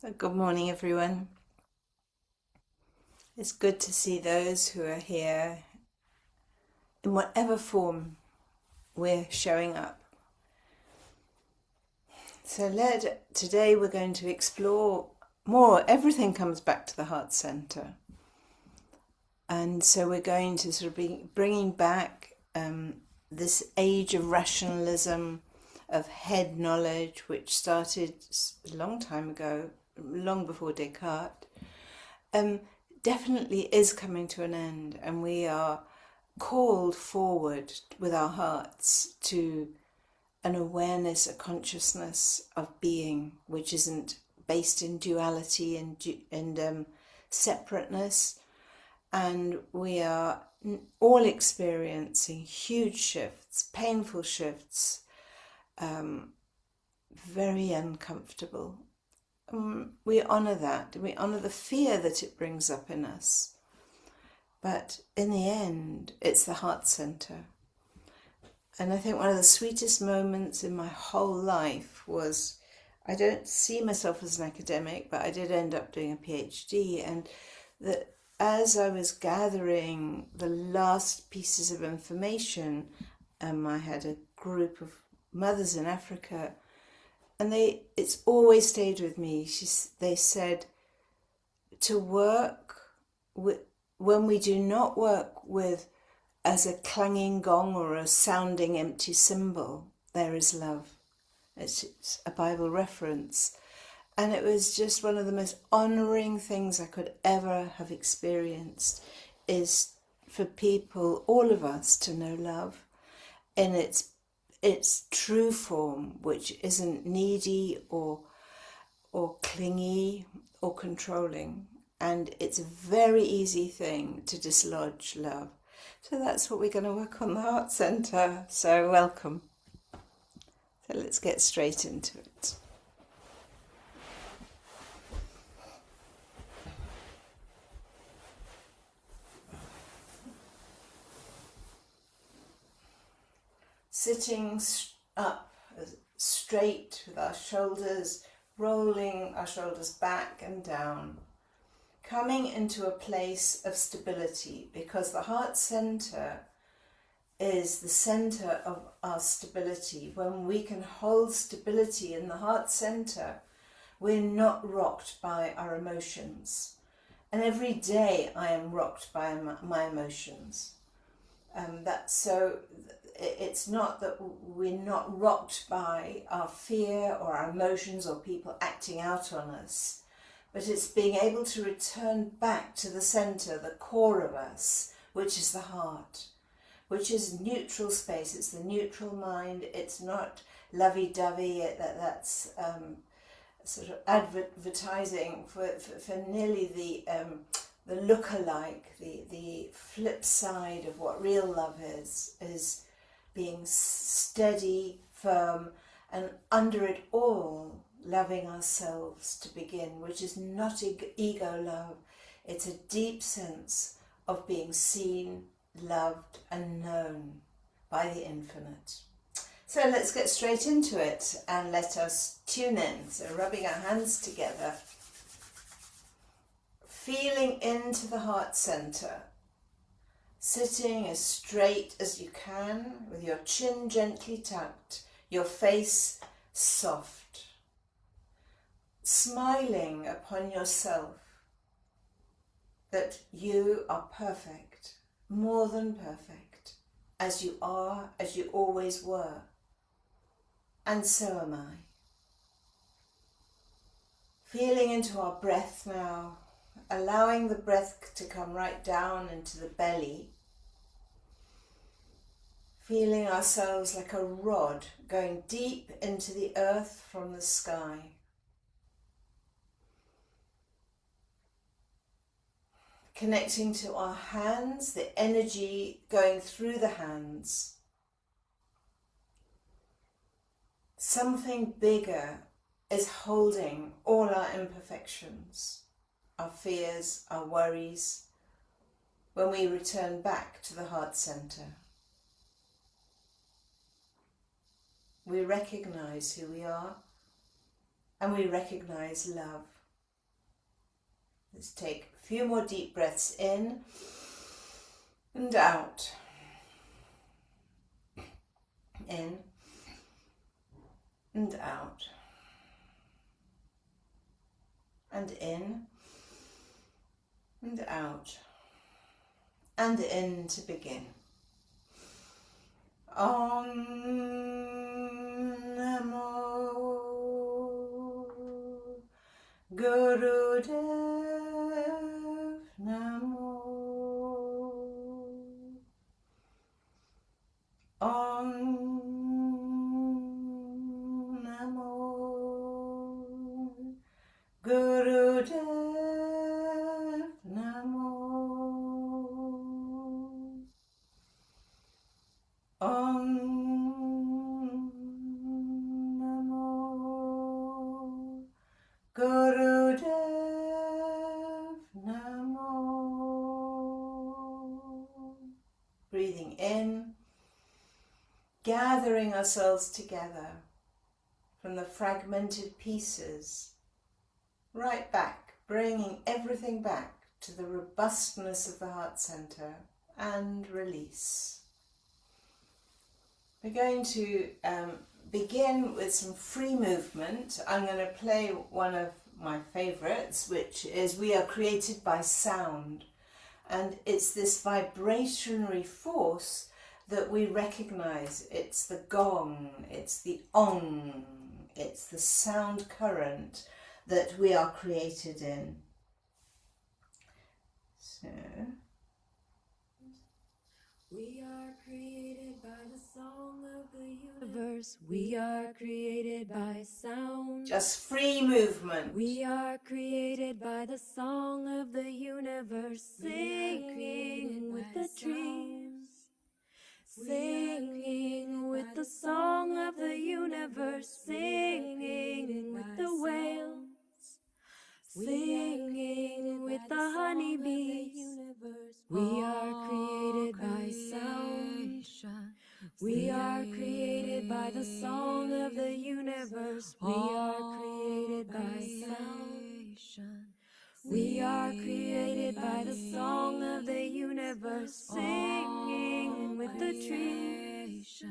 So good morning, everyone. It's good to see those who are here in whatever form we're showing up. So today we're going to explore more. Everything comes back to the heart center. And so we're going to sort of be bringing back this age of rationalism, of head knowledge, which started a long time ago, long before Descartes. Definitely is coming to an end, and we are called forward with our hearts to an awareness, a consciousness of being, which isn't based in duality and separateness. And we are all experiencing huge shifts, painful shifts, very uncomfortable. We honour that. We honour the fear that it brings up in us. But in the end, it's the heart centre. And I think one of the sweetest moments in my whole life was, I don't see myself as an academic, but I did end up doing a PhD. And that as I was gathering the last pieces of information, I had a group of mothers in Africa, and it's always stayed with me. They said to work with, when we do not work with as a clanging gong or a sounding empty cymbal, there is love. It's a Bible reference. And it was just one of the most honouring things I could ever have experienced, is for people, all of us, to know love in its true form, which isn't needy or clingy or controlling. And it's a very easy thing to dislodge love. So that's what we're going to work on, the heart centre. So welcome. So let's get straight into it. Sitting up straight with our shoulders, rolling our shoulders back and down, coming into a place of stability, because the heart center is the center of our stability. When we can hold stability in the heart center, we're not rocked by our emotions. And every day I am rocked by my emotions. It's not that we're not rocked by our fear or our emotions or people acting out on us, but it's being able to return back to the center, the core of us, which is the heart, which is neutral space. It's the neutral mind. It's not lovey-dovey. That's sort of advertising for nearly the look-alike, the flip side of what real love is being steady, firm, and under it all, loving ourselves to begin, which is not ego love. It's a deep sense of being seen, loved, and known by the infinite. So let's get straight into it and let us tune in. So rubbing our hands together, feeling into the heart center, sitting as straight as you can with your chin gently tucked, your face soft, smiling upon yourself that you are perfect, more than perfect, as you are, as you always were, and so am I. Feeling into our breath now, allowing the breath to come right down into the belly, feeling ourselves like a rod going deep into the earth from the sky. Connecting to our hands, the energy going through the hands. Something bigger is holding all our imperfections, our fears, our worries, when we return back to the heart center. We recognize who we are, and we recognize love, Just take a few more deep breaths in and out. In and out. And in and out. And in to begin. Om Namo Gurudev Namo. Om Namo Gurudev Namo. Om Namo Gurudev Namo. Breathing in, gathering ourselves together from the fragmented pieces, right back, bringing everything back to the robustness of the heart center, and release. We're going to begin with some free movement. I'm going to play one of my favorites, which is We Are Created by Sound. And it's this vibrationary force that we recognize. It's the gong, it's the ong, it's the sound current that we are created in. So, we are created by the song of the universe. We are created by sound. just free movement. We are created by the song of the universe. Singing with the trees. Singing with the song of the universe. Singing with the whales. Singing with the honeybees. We are created by sound. We are created by the song of the universe. We are created by sound. We are created by the song of the universe. Singing with the trees.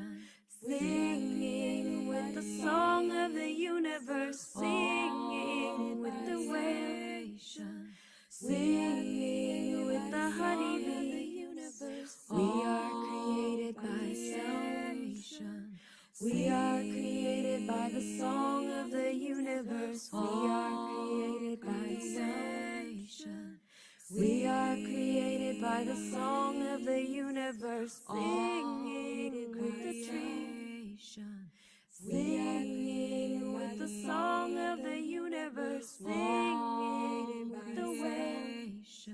Singing with the song of the universe. Singing with the whales. Singing with the honeybees. We are created by sound. We are created by the song of the universe. We are created by sound. We are created by the song of the universe. Singing with the trees. Singing with the song of the universe. Singing with the whales.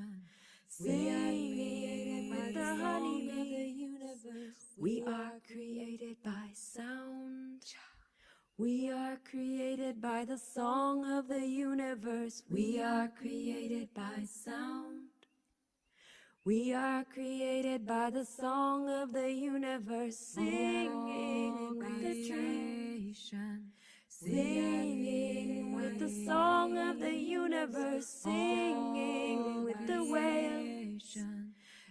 Singing with the honeybees. We are created by sound. We are created by the song of the universe. We are created by sound. We are created by the song of the universe. Singing with the trees. Singing with the song of the universe. Singing with the whales.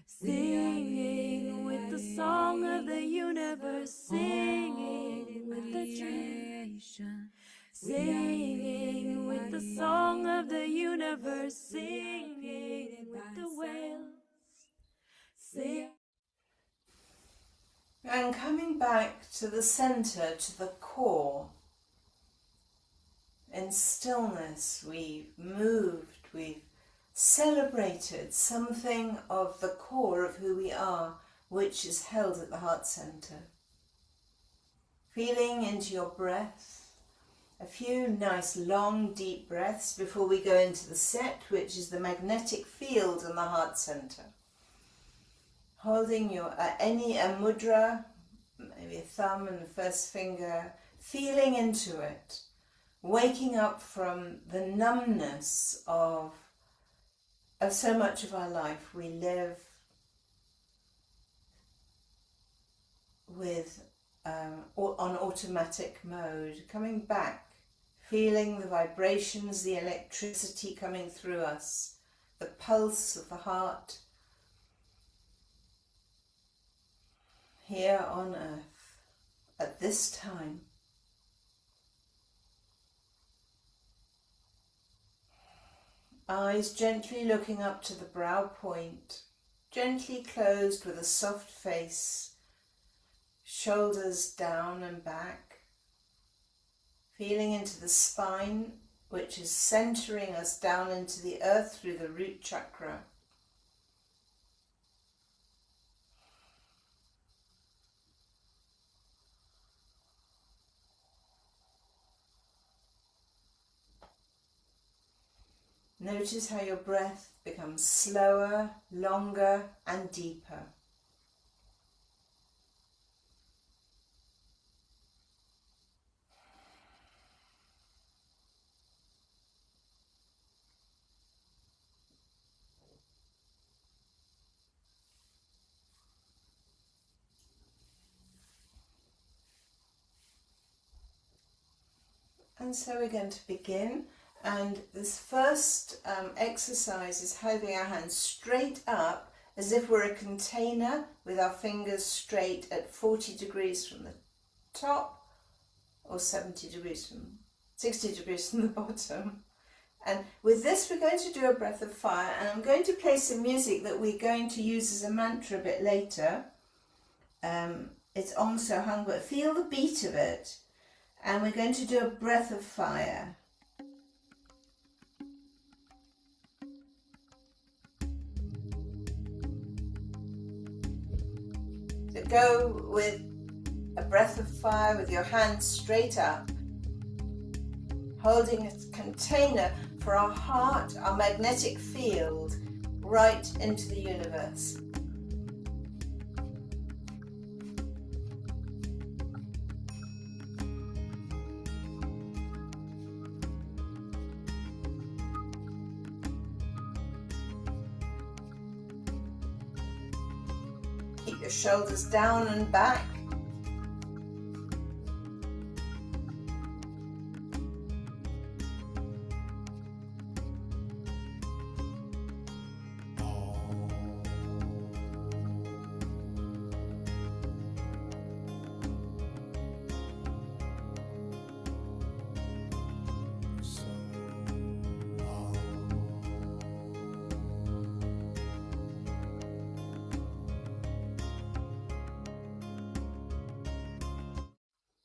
Singing with the song of the universe. Singing with the trees. Singing with the song of the universe. Singing with the whales. And coming back to the center, to the core. In stillness, we've moved, we've celebrated something of the core of who we are, which is held at the heart center. Feeling into your breath, a few nice long deep breaths before we go into the set, which is the magnetic field in the heart center. Holding your any mudra, maybe a thumb and the first finger, feeling into it, waking up from the numbness of so much of our life. We live with on automatic mode, coming back, feeling the vibrations, the electricity coming through us, the pulse of the heart here on earth at this time. Eyes gently looking up to the brow point, gently closed with a soft face, shoulders down and back, feeling into the spine, which is centering us down into the earth through the root chakra. Notice how your breath becomes slower, longer, and deeper. And so we're going to begin. And this first exercise is holding our hands straight up as if we're a container with our fingers straight at 40 degrees from the top or 60 degrees from the bottom. And with this we're going to do a breath of fire, and I'm going to play some music that we're going to use as a mantra a bit later. It's Om So Hung, but feel the beat of it. And we're going to do a breath of fire. So go with a breath of fire with your hands straight up, holding a container for our heart, our magnetic field, right into the universe. Keep your shoulders down and back.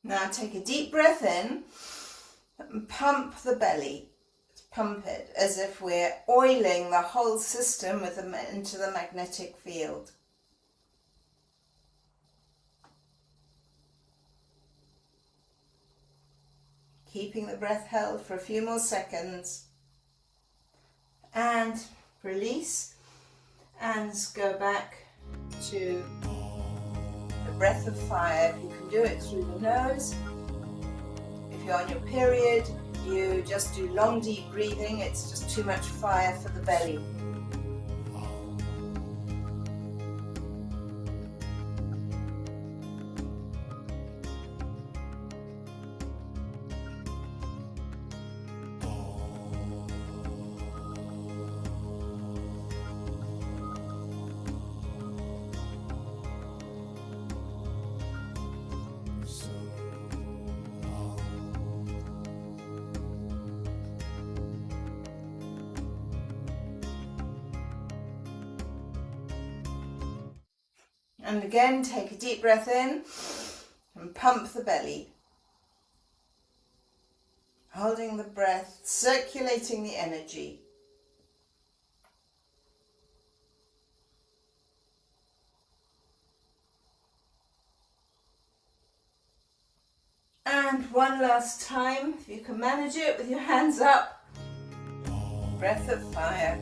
Now take a deep breath in and pump the belly. Pump it as if we're oiling the whole system into the magnetic field. Keeping the breath held for a few more seconds. And release. And go back to the breath of fire. You can do it through the nose. If you're on your period, you just do long deep breathing. It's just too much fire for the belly. And again, take a deep breath in and pump the belly. Holding the breath, circulating the energy. And one last time, if you can manage it with your hands up. Breath of fire.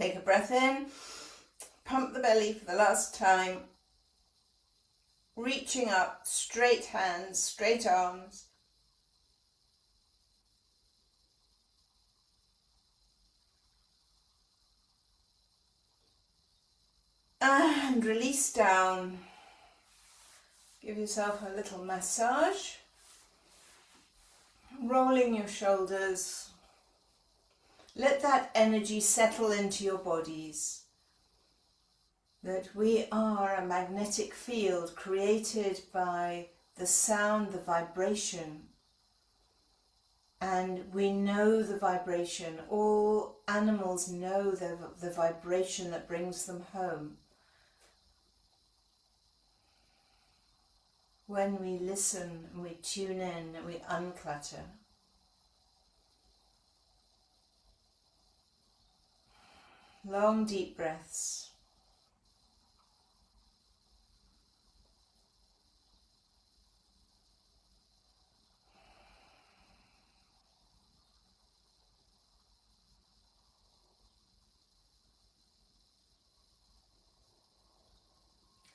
Take a breath in, pump the belly for the last time, reaching up, straight hands, straight arms. And release down. Give yourself a little massage, rolling your shoulders. Let that energy settle into your bodies. That we are a magnetic field created by the sound, the vibration. And we know the vibration. All animals know the vibration that brings them home. When we listen, we tune in, we unclutter. Long, deep breaths.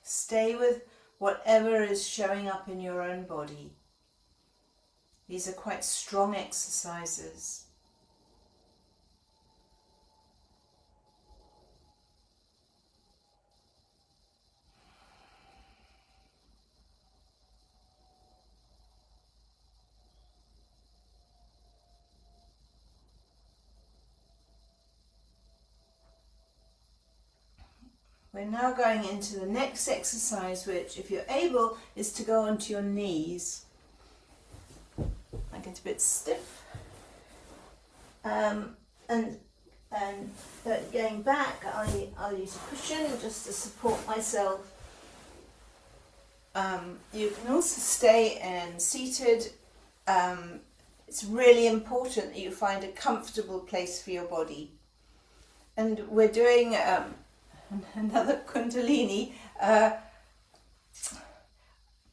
Stay with whatever is showing up in your own body. These are quite strong exercises. We're now going into the next exercise, which, if you're able, is to go onto your knees. I get a bit stiff. And going back, I'll use a cushion just to support myself. You can also stay seated. It's really important that you find a comfortable place for your body. And we're doing another Kundalini,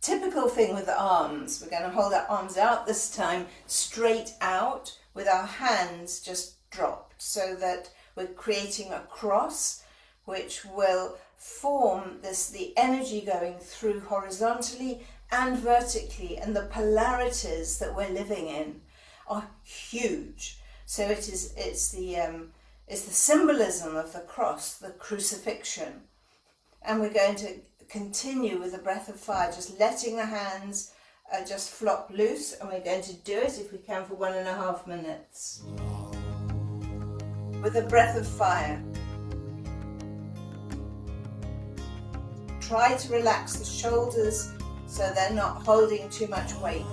typical thing with the arms. We're going to hold our arms out this time, straight out, with our hands just dropped, so that we're creating a cross which will form the energy going through horizontally and vertically, and the polarities that we're living in are huge. So it's the symbolism of the cross, the crucifixion. And we're going to continue with a breath of fire, just letting the hands just flop loose, and we're going to do it, if we can, for 1.5 minutes. With a breath of fire. Try to relax the shoulders so they're not holding too much weight.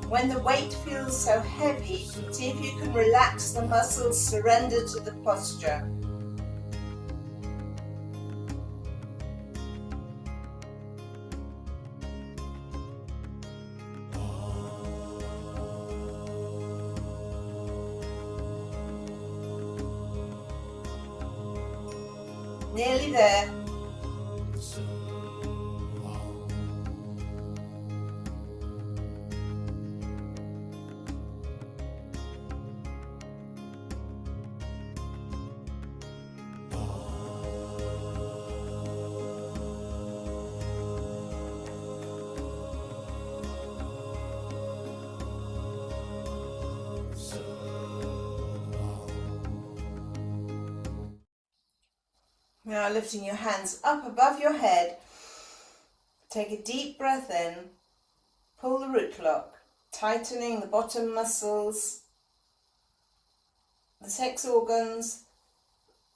When the weight feels so heavy, see if you can relax the muscles, surrender to the posture. Nearly there. Now lifting your hands up above your head, take a deep breath in, pull the root lock, tightening the bottom muscles, the sex organs,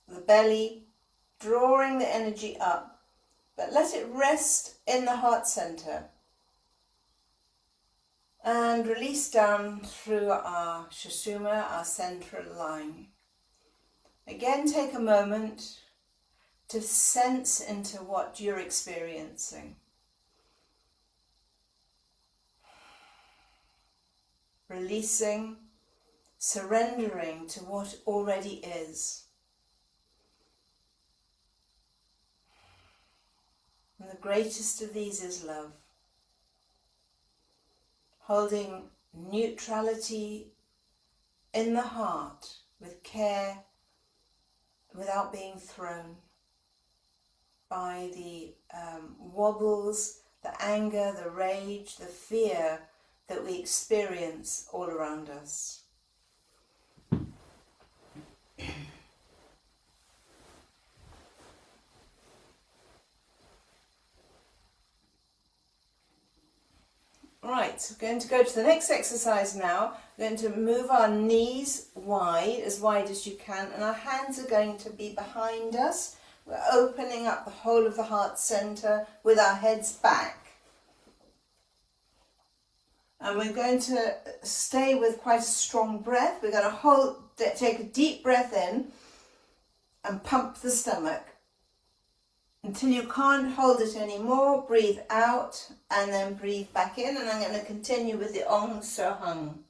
the belly, drawing the energy up, but let it rest in the heart center. And release down through our Sushumna, our central line. Again, take a moment to sense into what you're experiencing. Releasing, surrendering to what already is. And the greatest of these is love. Holding neutrality in the heart with care, without being thrown by the wobbles, the anger, the rage, the fear that we experience all around us. Right, so we're going to go to the next exercise now. We're going to move our knees wide as you can, and our hands are going to be behind us. We're opening up the whole of the heart center with our heads back. And we're going to stay with quite a strong breath. We're going to take a deep breath in and pump the stomach. Until you can't hold it anymore, breathe out and then breathe back in. And I'm going to continue with the Ong So Hung.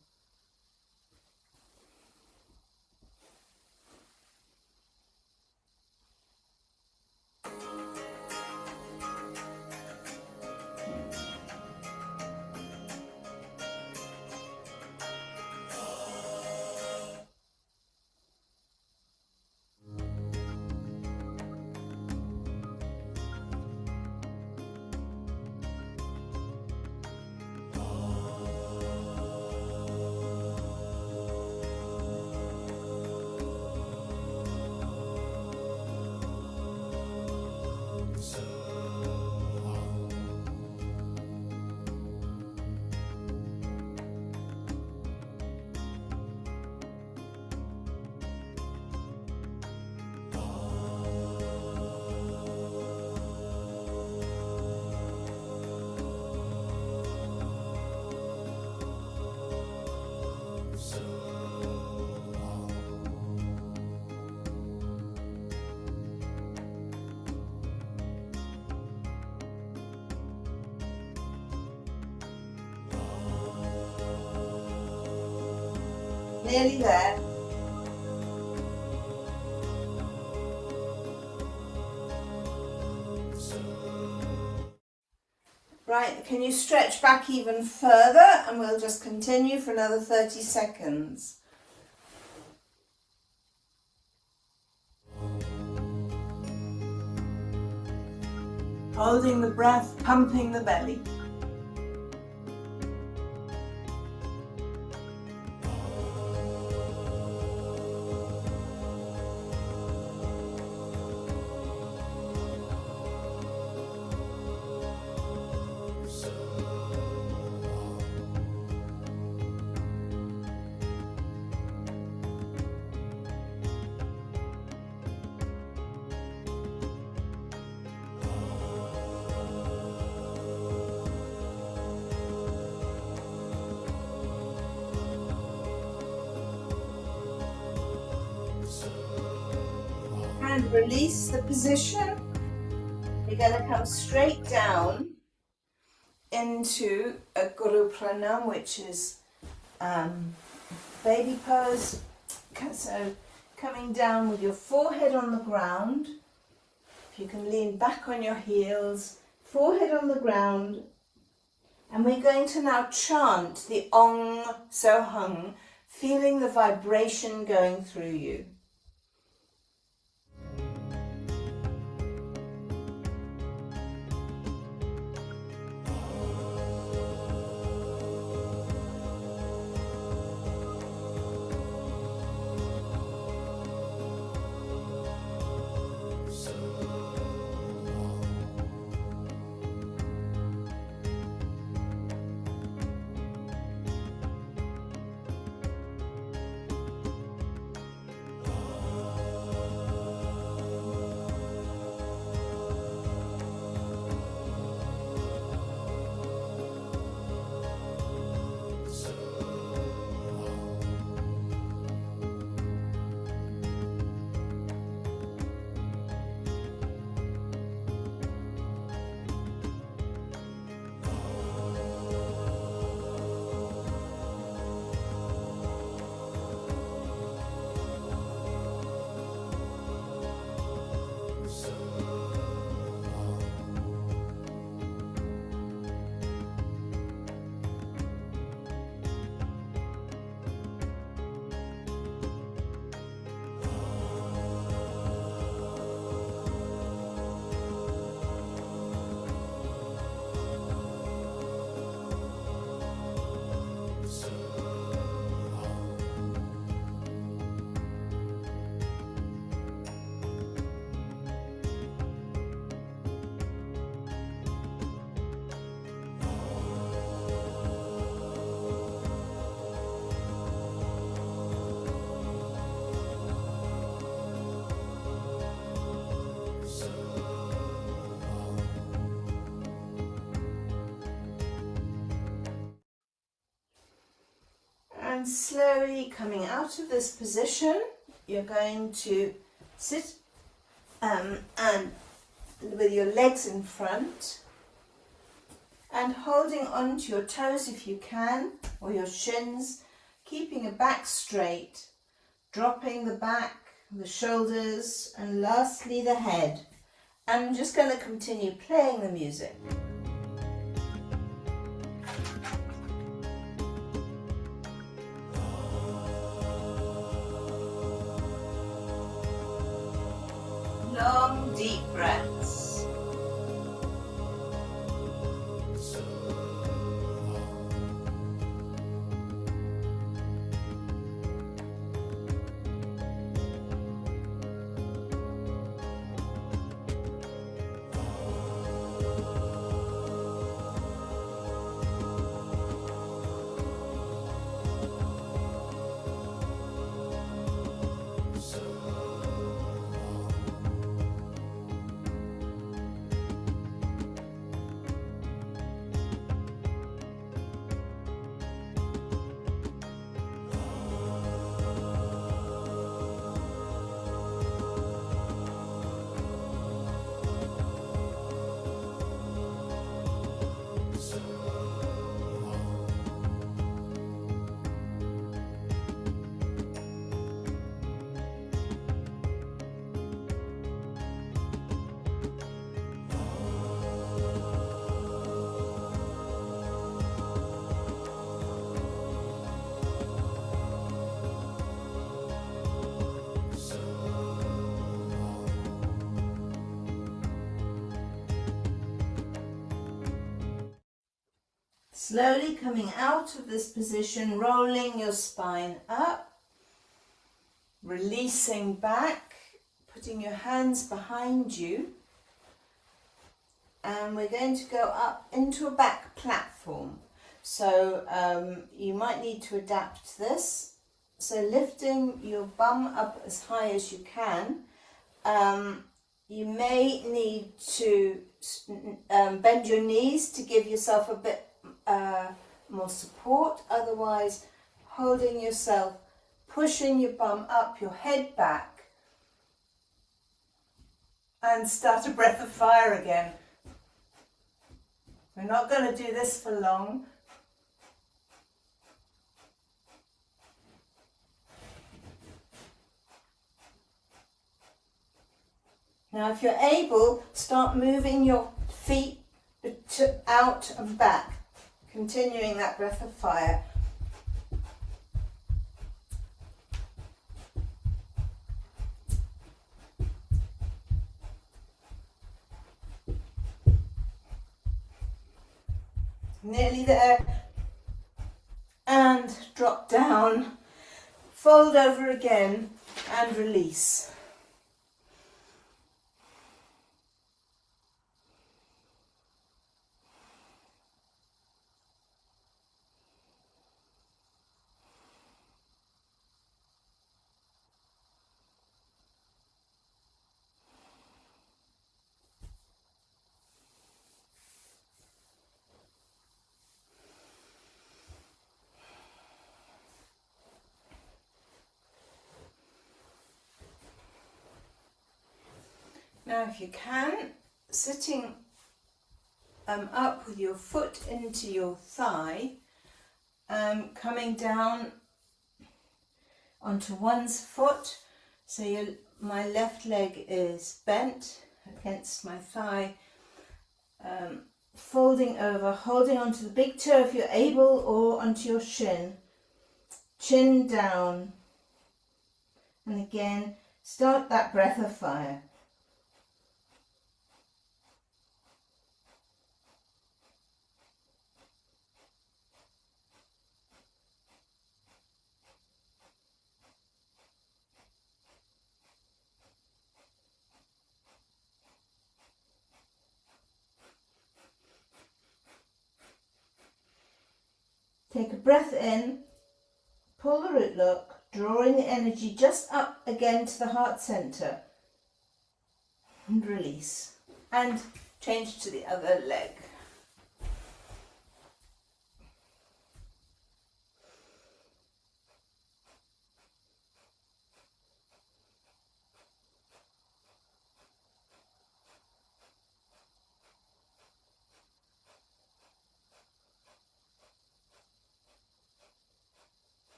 Nearly there. Right, can you stretch back even further, and we'll just continue for another 30 seconds. Holding the breath, pumping the belly. And release the position. You're going to come straight down into a Guru Pranam, which is baby pose. So coming down with your forehead on the ground. If you can lean back on your heels, forehead on the ground. And we're going to now chant the Ong So Hung, feeling the vibration going through you. And slowly coming out of this position, you're going to sit and with your legs in front and holding on to your toes if you can, or your shins, keeping your back straight, dropping the back, the shoulders, and lastly the head. I'm just going to continue playing the music. Long, deep breaths. Slowly coming out of this position, rolling your spine up, releasing back, putting your hands behind you, and we're going to go up into a back platform. So you might need to adapt this. So lifting your bum up as high as you can. You may need to bend your knees to give yourself a bit more support, otherwise holding yourself, pushing your bum up, your head back, and start a breath of fire again. We're not going to do this for long. Now if you're able, start moving your feet out and back. Continuing that breath of fire. Nearly there. And drop down. Fold over again and release. Now if you can, sitting up with your foot into your thigh, coming down onto one's foot, so my left leg is bent against my thigh, folding over, holding onto the big toe if you're able, or onto your shin, chin down, and again start that breath of fire. Take a breath in, pull the root look, drawing the energy just up again to the heart center, and release. And change to the other leg.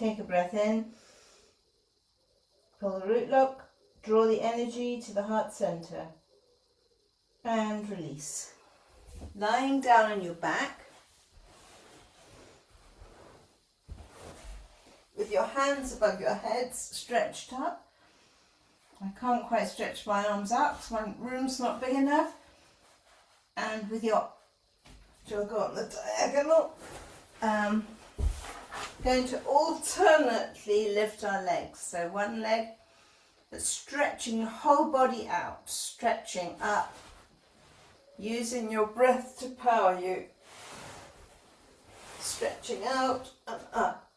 Take a breath in, pull the root lock, draw the energy to the heart center, and release. Lying down on your back, with your hands above your heads, stretched up. I can't quite stretch my arms out because my room's not big enough. And with your, she'll go on the diagonal. Going to alternately lift our legs. So one leg, but stretching your whole body out, stretching up, using your breath to power you. Stretching out and up.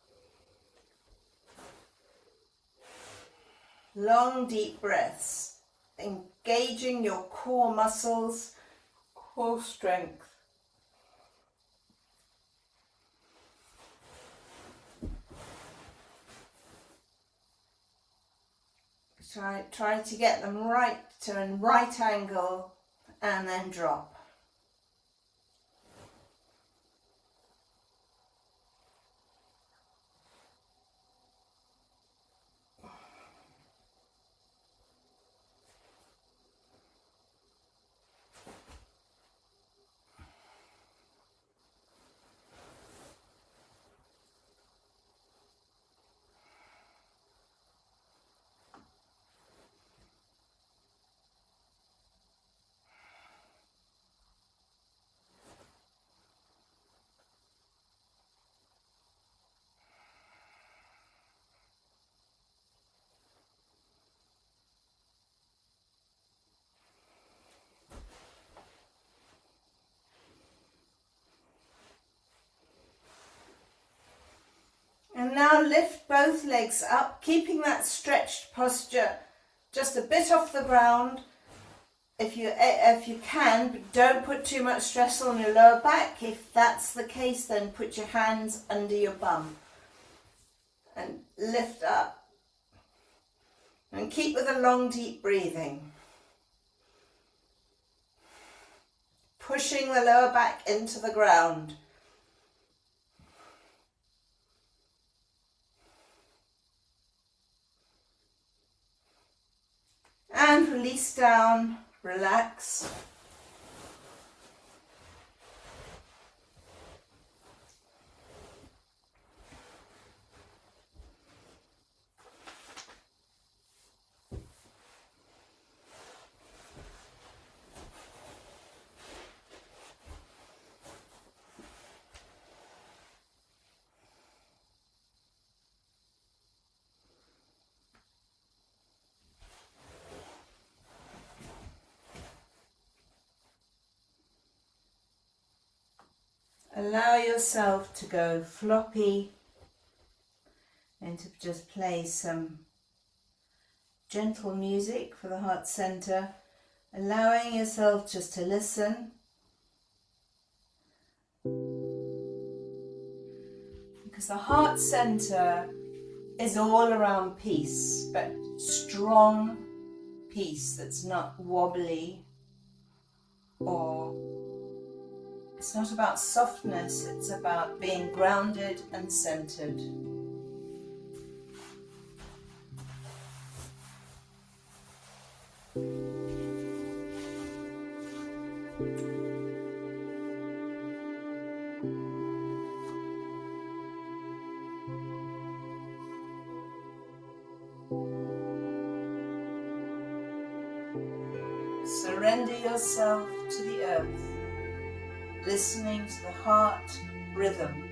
Long, deep breaths, engaging your core muscles, core strength. Try to get them right to a right angle and then drop. And now lift both legs up, keeping that stretched posture just a bit off the ground if you can, but don't put too much stress on your lower back. If that's the case, then put your hands under your bum and lift up. And keep with a long, deep breathing. Pushing the lower back into the ground. And release down, relax. Allow yourself to go floppy and to just play some gentle music for the heart center, allowing yourself just to listen. Because the heart center is all around peace, but strong peace that's not wobbly, or it's not about softness, it's about being grounded and centered. Surrender yourself to the earth, listening to the heart rhythm.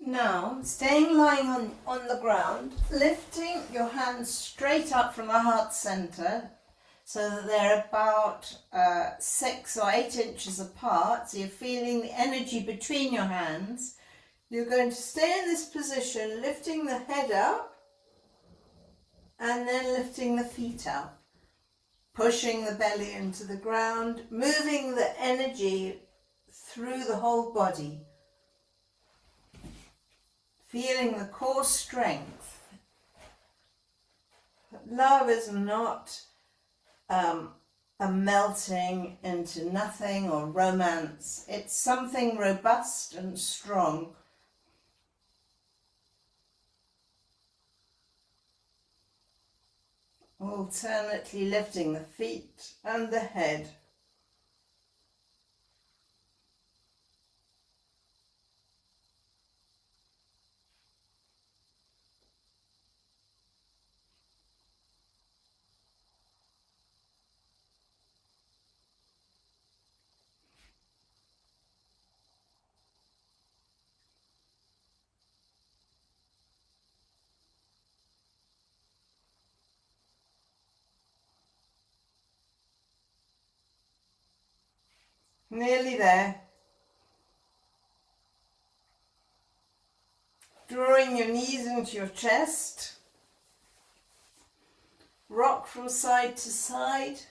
Now, staying lying on the ground, lifting your hands straight up from the heart center so that they're about 6 or 8 inches apart. So you're feeling the energy between your hands. You're going to stay in this position, lifting the head up and then lifting the feet up. Pushing the belly into the ground, moving the energy through the whole body. Feeling the core strength. Love is not a melting into nothing or romance. It's something robust and strong. Alternately lifting the feet and the head. Nearly there. Drawing your knees into your chest. Rock from side to side.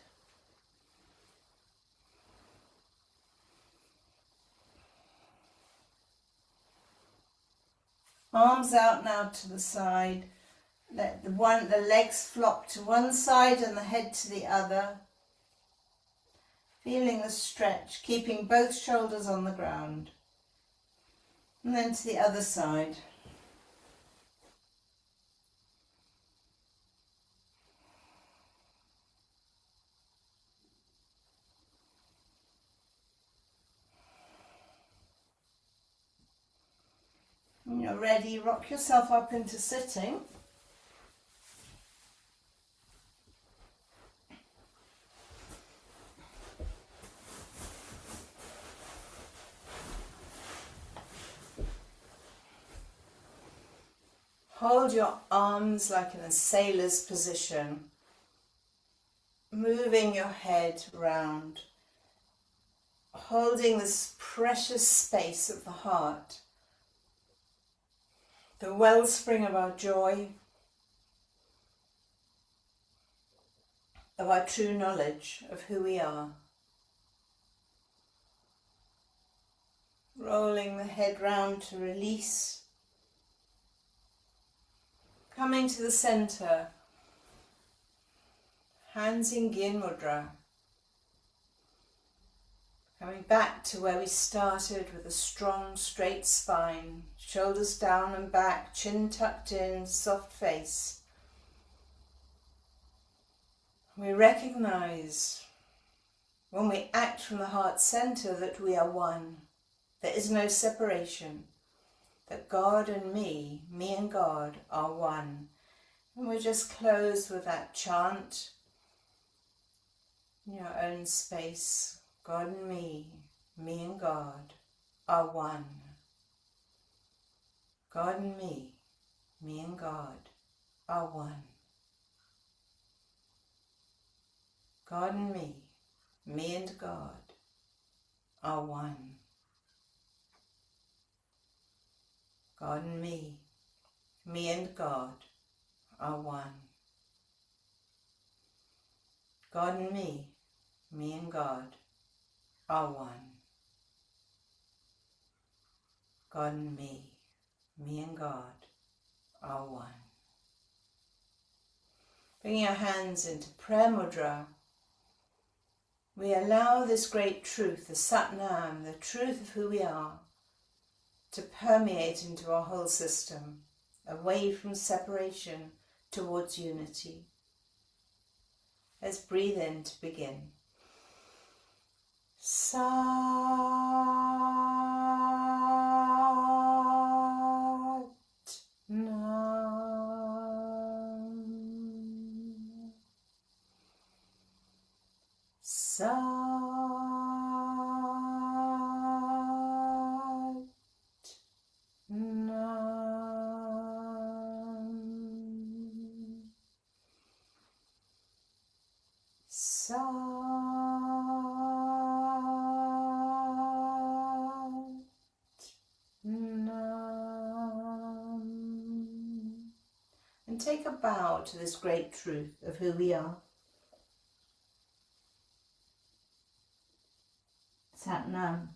Arms out now to the side. Let the legs flop to one side and the head to the other. Feeling the stretch, keeping both shoulders on the ground. And then to the other side. When you're ready, rock yourself up into sitting. Hold your arms like in a sailor's position, moving your head round, holding this precious space of the heart, the wellspring of our joy, of our true knowledge of who we are. Rolling the head round to release. Coming to the center, hands in Gyan Mudra. Coming back to where we started with a strong, straight spine, shoulders down and back, chin tucked in, soft face. We recognize when we act from the heart center that we are one. There is no separation. That God and me and God are one. And we just close with that chant in your own space. God and me and God are one. God and me and God are one. God and me and God are one. God and me and God are one. God and me and God are one. God and me and God are one. Bringing our hands into prayer mudra, we allow this great truth, the Satnam, the truth of who we are, to permeate into our whole system, away from separation towards unity. Let's breathe in to begin. Satnam. and take a bow to this great truth of who we are. Sat Nam.